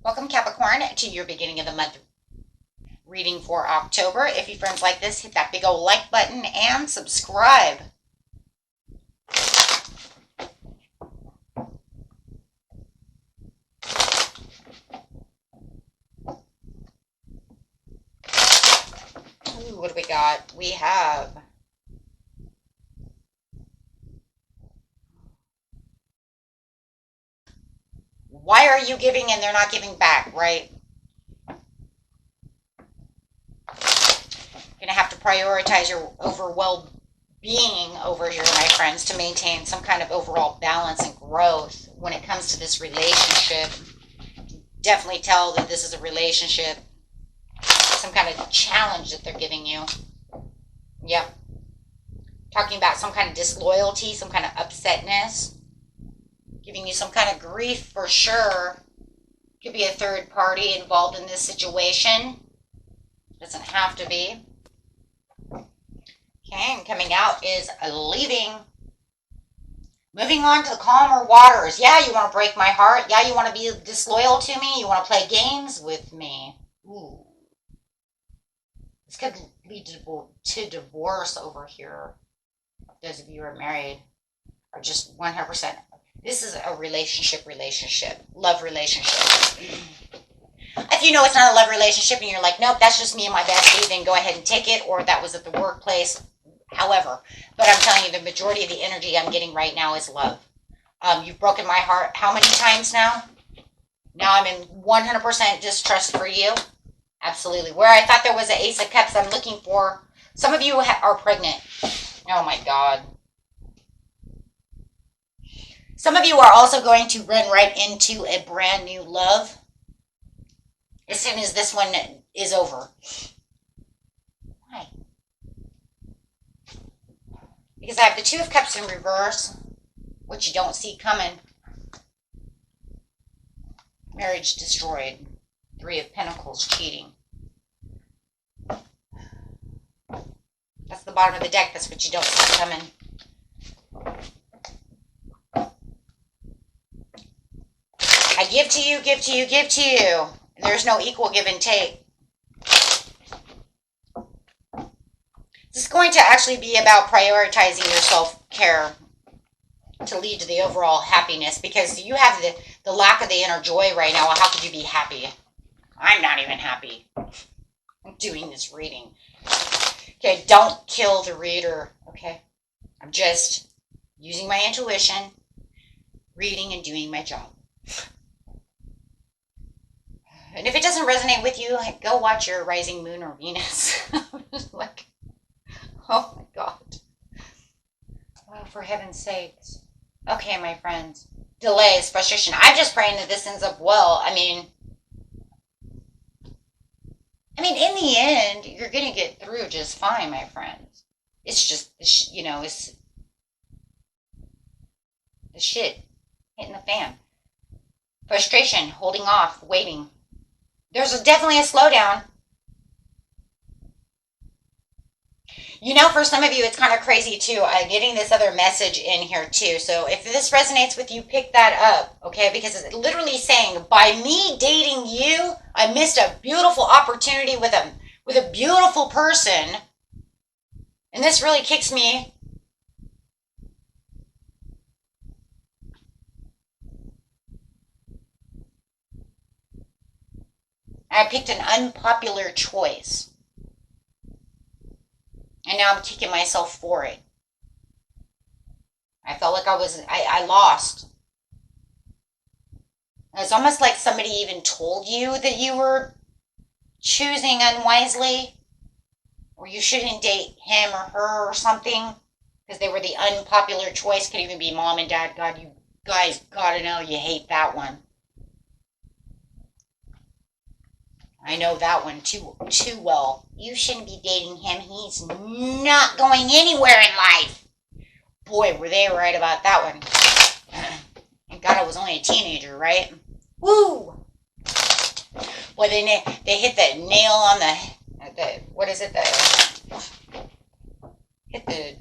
Welcome, Capricorn, to your beginning of the month reading for October. If you friends like this, hit that big old like button and subscribe. Ooh, what do we got? We have why are you giving and they're not giving back, right? You're going to have to prioritize your well-being over here, my friends, to maintain some kind of overall balance and growth when it comes to this relationship. Definitely tell that this is a relationship, some kind of challenge that they're giving you. Yep. Talking about some kind of disloyalty, some kind of upsetness, giving you some kind of grief for sure. Could be a third party involved in this situation. Doesn't have to be. Okay, and coming out is leaving. Moving on to the calmer waters. Yeah, you want to break my heart. Yeah, you want to be disloyal to me. You want to play games with me. Ooh. This could lead to divorce over here. Those of you who are married are just 100%. This is a relationship, love relationship. If you know it's not a love relationship and you're like, nope, that's just me and my bestie, then go ahead and take it. Or that was at the workplace. However, but I'm telling you, the majority of the energy I'm getting right now is love. You've broken my heart how many times now? Now I'm in 100% distrust for you. Absolutely. Where I thought there was an Ace of Cups, I'm looking for. Some of you are pregnant. Oh my God. Some of you are also going to run right into a brand new love as soon as this one is over. Why? Because I have the Two of Cups in reverse, which you don't see coming. Marriage destroyed. Three of Pentacles, cheating. That's the bottom of the deck. That's what you don't see coming. I give to you, give to you, give to you. And there's no equal give and take. This is going to actually be about prioritizing your self-care to lead to the overall happiness, because you have the lack of the inner joy right now. Well, how could you be happy? I'm not even happy. I'm doing this reading. Okay, don't kill the reader, okay? I'm just using my intuition, reading and doing my job. And if it doesn't resonate with you, like, go watch your rising moon or Venus. Like, oh my God. Oh, for heaven's sakes. Okay, my friends. Delays, frustration. I'm just praying that this ends up well. I mean, in the end, you're going to get through just fine, my friends. It's just, it's the shit hitting the fan. Frustration, holding off, waiting. There's definitely a slowdown. For some of you, it's kind of crazy too. I'm getting this other message in here too. So if this resonates with you, pick that up, okay? Because it's literally saying, by me dating you, I missed a beautiful opportunity with a beautiful person. And this really kicks me. I picked an unpopular choice. And now I'm kicking myself for it. I felt like I lost. It's almost like somebody even told you that you were choosing unwisely, or you shouldn't date him or her or something, because they were the unpopular choice. Could even be mom and dad. God, you guys gotta know you hate that one. I know that one too well. You shouldn't be dating him. He's not going anywhere in life. Boy, were they right about that one. Thank God I was only a teenager, right? Woo! Boy, they hit that nail on the what is it? Hit the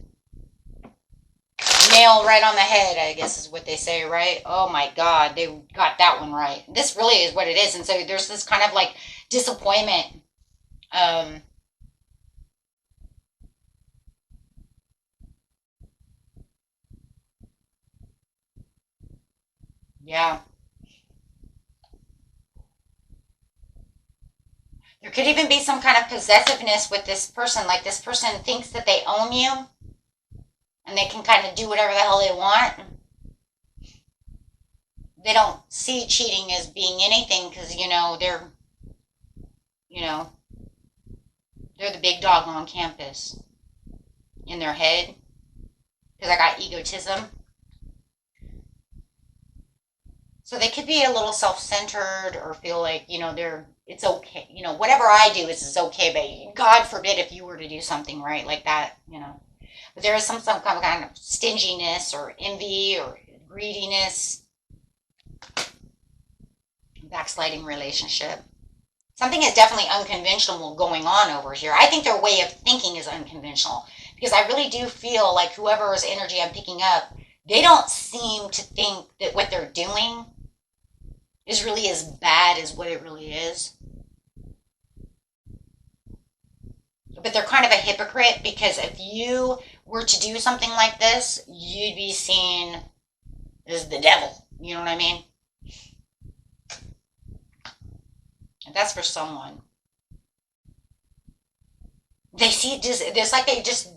nail nail right on the head, I guess is what they say, right? Oh my God, they got that one right. This really is what it is. And so there's this kind of like disappointment. Um, yeah. There could even be some kind of possessiveness with this person. Like this person thinks that they own you and they can kind of do whatever the hell they want. They don't see cheating as being anything because, you know, they're the big dog on campus in their head because I got egotism. So they could be a little self-centered or feel like, it's okay. Whatever I do is okay, but God forbid if you were to do something right like that. But there is some kind of stinginess or envy or greediness, backsliding relationship. Something is definitely unconventional going on over here. I think their way of thinking is unconventional because I really do feel like whoever's energy I'm picking up, they don't seem to think that what they're doing is really as bad as what it really is. But they're kind of a hypocrite because if you were to do something like this, you'd be seen as the devil. You know what I mean? And that's for someone. They see just it's like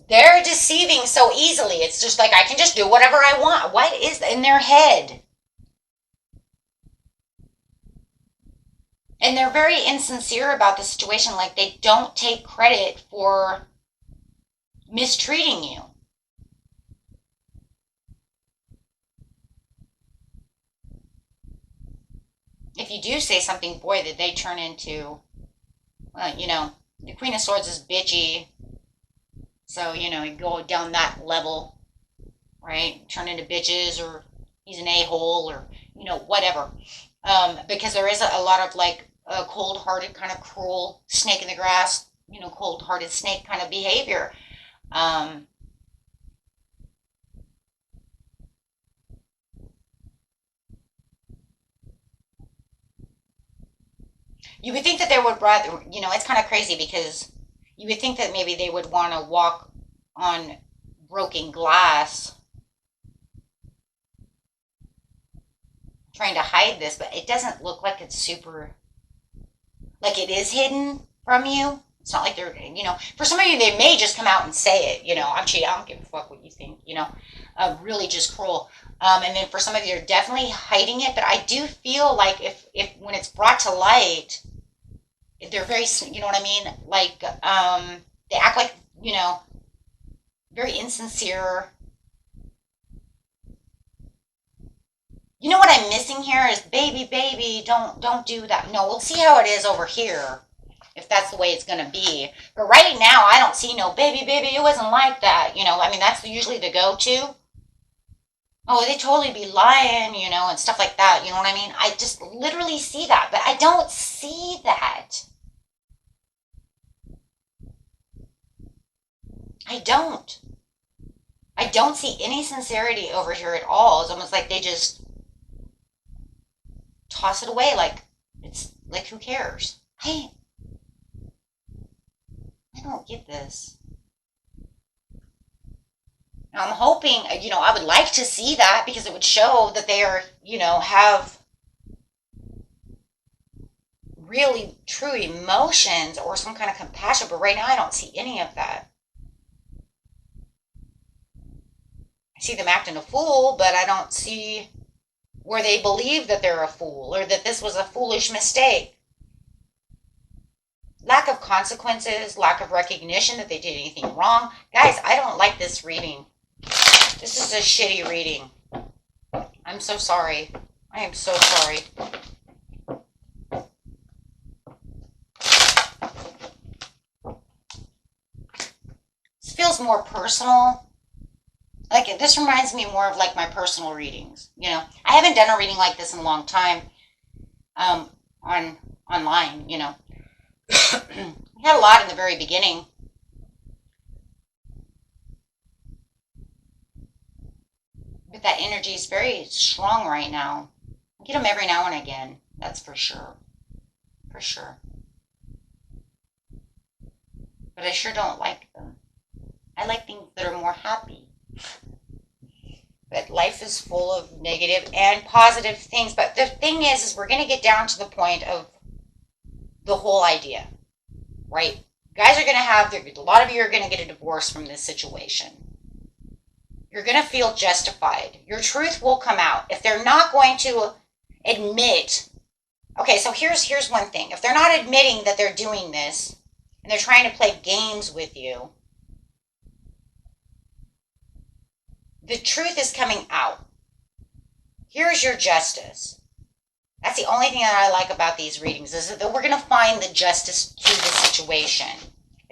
they're deceiving so easily. It's just like I can just do whatever I want. What is in their head? And they're very insincere about the situation. Like they don't take credit for mistreating you. If you do say something, boy, that they turn into, the Queen of Swords is bitchy. So, you go down that level, right? Turn into bitches or he's an a-hole or, whatever. Because there is a lot of like a cold-hearted kind of cruel snake in the grass, cold-hearted snake kind of behavior. Um, you would think that they would rather, it's kind of crazy because you would think that maybe they would want to walk on broken glass trying to hide this, but it doesn't look like it's super, like it is hidden from you. It's not like they're, for some of you, they may just come out and say it, I'm cheating, I don't give a fuck what you think, really just cruel. And then for some of you, they're definitely hiding it, but I do feel like if when it's brought to light, they're very, you know what I mean? Like, they act like, very insincere. You know what I'm missing here is baby, baby, don't do that. No, we'll see how it is over here, if that's the way it's gonna be. But right now, I don't see no baby, baby. It wasn't like that. I mean, that's usually the go-to. Oh, they totally be lying, and stuff like that. You know what I mean? I just literally see that, but I don't see that. I don't. I don't see any sincerity over here at all. It's almost like they just toss it away like it's like who cares? Hey, I don't get this. Now, I'm hoping, I would like to see that because it would show that they are, have really true emotions or some kind of compassion. But right now, I don't see any of that. I see them acting a fool, but I don't see where they believe that they're a fool or that this was a foolish mistake. Lack of consequences, lack of recognition that they did anything wrong. Guys, I don't like this reading. This is a shitty reading. I'm so sorry. I am so sorry. This feels more personal. Like, this reminds me more of like my personal readings. I haven't done a reading like this in a long time. On online. We had a lot in the very beginning. But that energy is very strong right now. I get them every now and again. That's for sure. For sure. But I sure don't like them. I like things that are more happy. But life is full of negative and positive things. But the thing is we're going to get down to the point of the whole idea, right? Guys are going to have, a lot of you are going to get a divorce from this situation. You're going to feel justified. Your truth will come out. If they're not going to admit, okay, so here's one thing. If they're not admitting that they're doing this and they're trying to play games with you, the truth is coming out. Here's your justice. That's the only thing that I like about these readings, is that we're going to find the justice to the situation.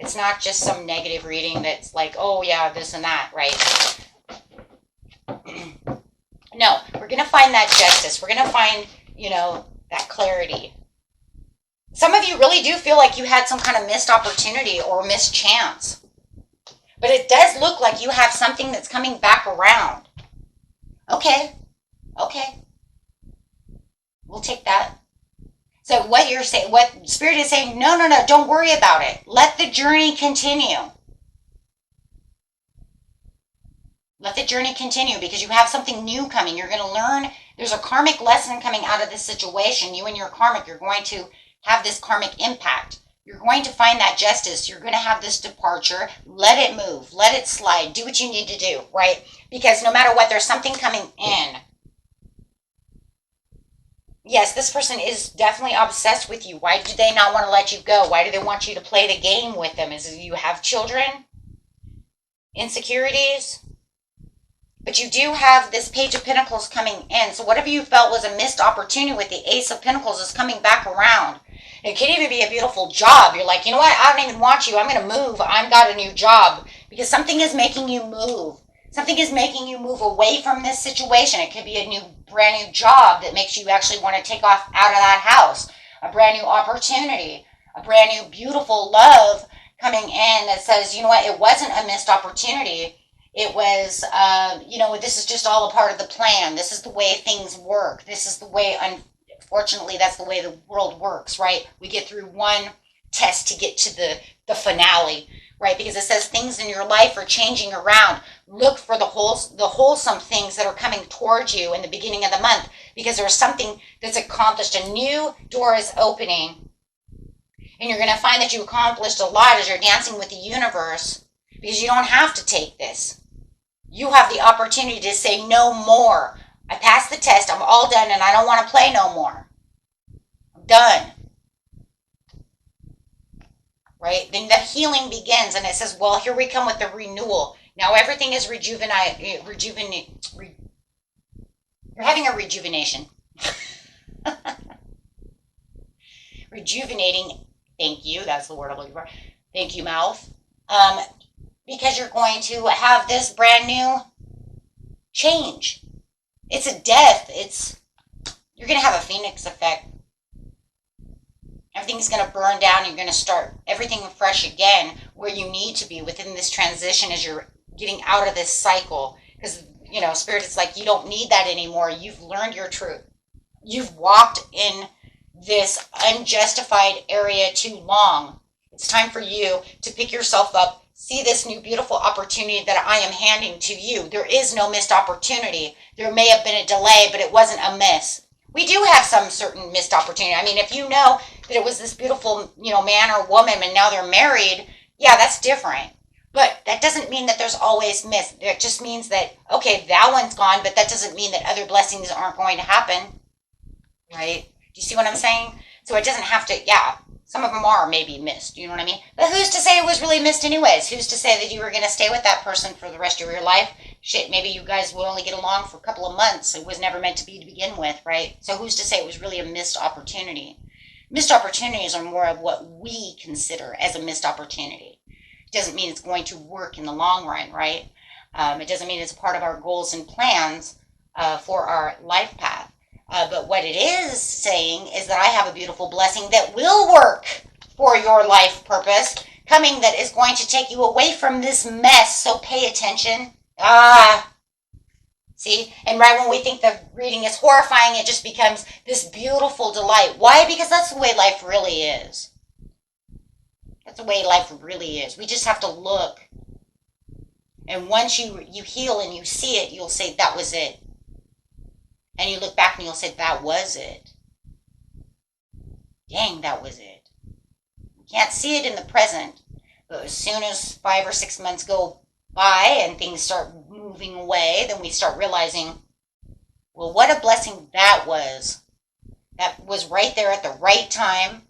It's not just some negative reading that's like, oh yeah, this and that, right? No, we're going to find that justice. We're going to find, that clarity. Some of you really do feel like you had some kind of missed opportunity or missed chance. But it does look like you have something that's coming back around. Okay. We'll take that. So what you're saying, what Spirit is saying, no, don't worry about it. Let the journey continue. Let the journey continue, because you have something new coming. You're going to learn. There's a karmic lesson coming out of this situation. You and your karmic, you're going to have this karmic impact. You're going to find that justice. You're going to have this departure. Let it move. Let it slide. Do what you need to do, right? Because no matter what, there's something coming in. Yes, this person is definitely obsessed with you. Why do they not want to let you go? Why do they want you to play the game with them? Is it you have children? Insecurities? But you do have this Page of Pentacles coming in. So whatever you felt was a missed opportunity with the Ace of Pentacles is coming back around. It could even be a beautiful job. You're like, you know what? I don't even want you. I'm going to move. I've got a new job. Because something is making you move. Something is making you move away from this situation. It could be a brand new job that makes you actually want to take off out of that house. A brand new opportunity. A brand new beautiful love coming in that says, you know what? It wasn't a missed opportunity. It was, this is just all a part of the plan. This is the way things work. This is the way, unfortunately, that's the way the world works, right? We get through one test to get to the finale, right? Because it says things in your life are changing around. Look for the wholesome things that are coming towards you in the beginning of the month, because there's something that's accomplished. A new door is opening. And you're going to find that you accomplished a lot as you're dancing with the universe, because you don't have to take this. You have the opportunity to say no more. I passed the test. I'm all done, and I don't want to play no more. I'm done. Right? Then the healing begins, and it says, well, here we come with the renewal. Now everything is you're having a rejuvenation. Rejuvenating. Thank you. That's the word I'm looking for. Thank you, mouth. Because you're going to have this brand new change. It's a death. You're going to have a phoenix effect. Everything's going to burn down. You're going to start everything fresh again where you need to be within this transition as you're getting out of this cycle. Because, Spirit is like, you don't need that anymore. You've learned your truth. You've walked in this unjustified area too long. It's time for you to pick yourself up. See this new beautiful opportunity that I am handing to you. There is no missed opportunity. There may have been a delay, but it wasn't a miss. We do have some certain missed opportunity. I mean, if you know that it was this beautiful, man or woman and now they're married, yeah, that's different. But that doesn't mean that there's always miss. It just means that, okay, that one's gone, but that doesn't mean that other blessings aren't going to happen. Right? Do you see what I'm saying? So it doesn't have to, some of them are maybe missed, you know what I mean? But who's to say it was really missed anyways? Who's to say that you were going to stay with that person for the rest of your life? Shit, maybe you guys will only get along for a couple of months. It was never meant to be to begin with, right? So who's to say it was really a missed opportunity? Missed opportunities are more of what we consider as a missed opportunity. It doesn't mean it's going to work in the long run, right? It doesn't mean it's part of our goals and plans for our life path. But what it is saying is that I have a beautiful blessing that will work for your life purpose coming, that is going to take you away from this mess. So pay attention. See? And right when we think the reading is horrifying, it just becomes this beautiful delight. Why? Because that's the way life really is. That's the way life really is. We just have to look. And once you heal and you see it, you'll say, that was it. And you look back and you'll say, that was it. Dang, that was it. You can't see it in the present. But as soon as 5 or 6 months go by and things start moving away, then we start realizing, well, what a blessing that was. That was right there at the right time.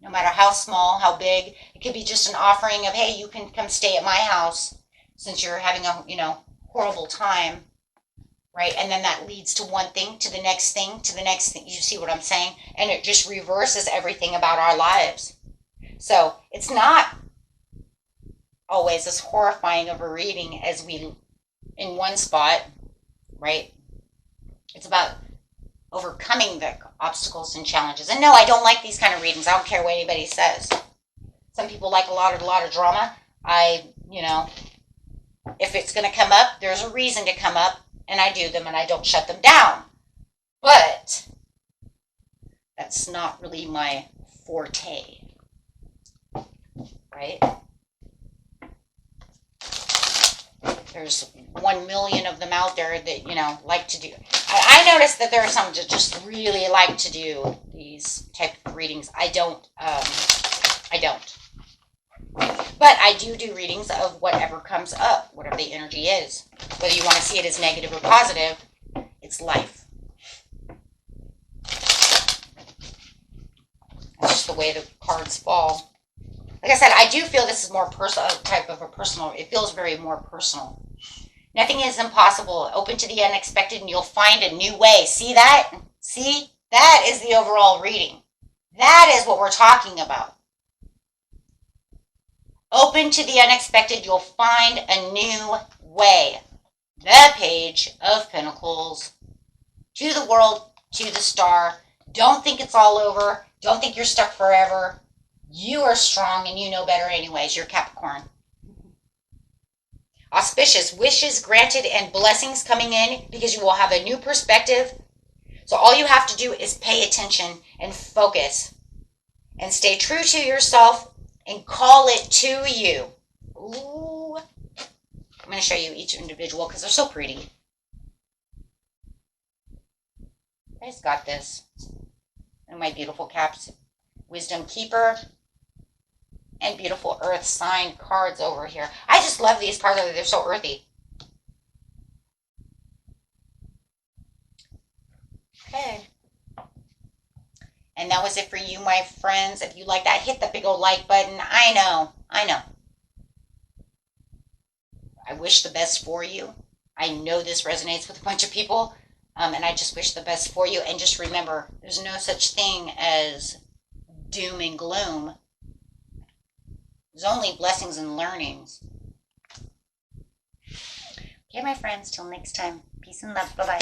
No matter how small, how big. It could be just an offering of, hey, you can come stay at my house since you're having a, horrible time. Right? And then that leads to one thing, to the next thing, to the next thing. You see what I'm saying? And it just reverses everything about our lives. So it's not always as horrifying of a reading as we in one spot, right? It's about overcoming the obstacles and challenges. And no, I don't like these kind of readings. I don't care what anybody says. Some people like a lot of drama. If it's going to come up, there's a reason to come up, and I do them, and I don't shut them down. But that's not really my forte, right? There's 1 million of them out there that, like to do. I noticed that there are some that just really like to do these type of readings. I don't. But I do readings of whatever comes up, whatever the energy is. Whether you want to see it as negative or positive, it's life. That's just the way the cards fall. Like I said, I do feel this is more personal, it feels very more personal. Nothing is impossible. Open to the unexpected and you'll find a new way. See that? See? That is the overall reading. That is what we're talking about. Open to the unexpected, you'll find a new way. The Page of Pentacles. To the world, to the star. Don't think it's all over. Don't think you're stuck forever. You are strong and you know better anyways. You're Capricorn. Auspicious wishes granted and blessings coming in because you will have a new perspective. So all you have to do is pay attention and focus and stay true to yourself and call it to you. Ooh. I'm going to show you each individual because they're so pretty. You guys got this. And my beautiful caps. Wisdom Keeper. And beautiful earth sign cards over here. I just love these cards. They're so earthy. Okay. And that was it for you, my friends. If you like that, hit the big old like button. I know. I wish the best for you. I know this resonates with a bunch of people. And I just wish the best for you. And just remember, there's no such thing as doom and gloom. There's only blessings and learnings. Okay, my friends, till next time. Peace and love. Bye-bye.